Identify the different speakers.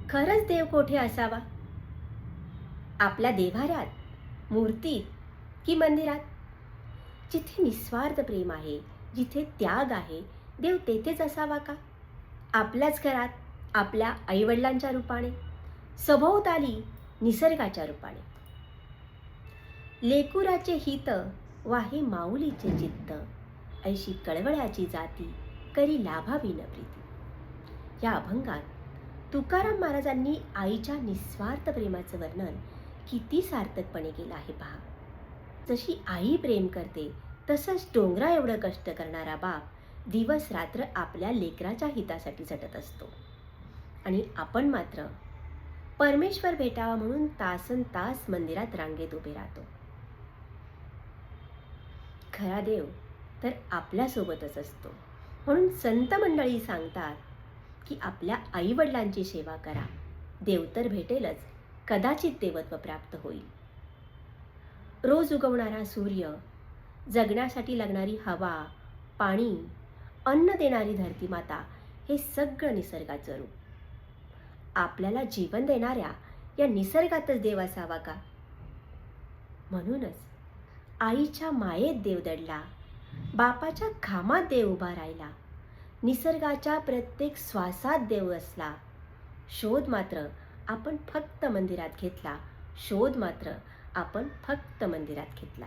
Speaker 1: खरंच देव कोठे असावा? आपल्या देव्हाऱ्यात, मूर्तीत की मंदिरात? जिथे निस्वार्थ प्रेम आहे, जिथे त्याग आहे, देव तेथेच असावा का? आपल्याच घरात, आपल्या आईवडिलांच्या रूपाने, सभोवताली निसर्गाच्या रूपाने. लेकुराचे हित वाही माऊलीचे चित्त, ऐशी कळवळ्याची जाती करी लाभावी न प्रीती. या अभंगात तुकाराम महाराजांनी आईच्या निस्वार्थ प्रेमाचं वर्णन किती सार्थकपणे केलं आहे पहा. जशी आई प्रेम करते तसंच डोंगरा एवढं कष्ट करणारा बाप दिवस रात्र आपल्या लेकराच्या हितासाठी झटत असतो. आणि आपण मात्र परमेश्वर भेटावा म्हणून तासन तास मंदिरात रांगेत उभे राहतो. खरा देव तर आपल्यासोबतच असतो. म्हणून संत मंडळी सांगतात की आपल्या आईवडिलांची सेवा करा, देव तर भेटेलच, कदाचित देवत्व प्राप्त होईल. रोज उगवणारा सूर्य, जगण्यासाठी लागणारी हवा, पाणी, अन्न देणारी धरती माता, हे सगळं निसर्गाचं रूप. आपल्याला जीवन देणाऱ्या या निसर्गातच देव असावा का? म्हणूनच आईच्या मायेत देव दडला, बापाच्या घामात देव उभा राहिला, निसर्गाच्या प्रत्येक श्वासात देव असला. शोध मात्र आपण फक्त मंदिरात घेतला, शोध मात्र आपण फक्त मंदिरात घेतला.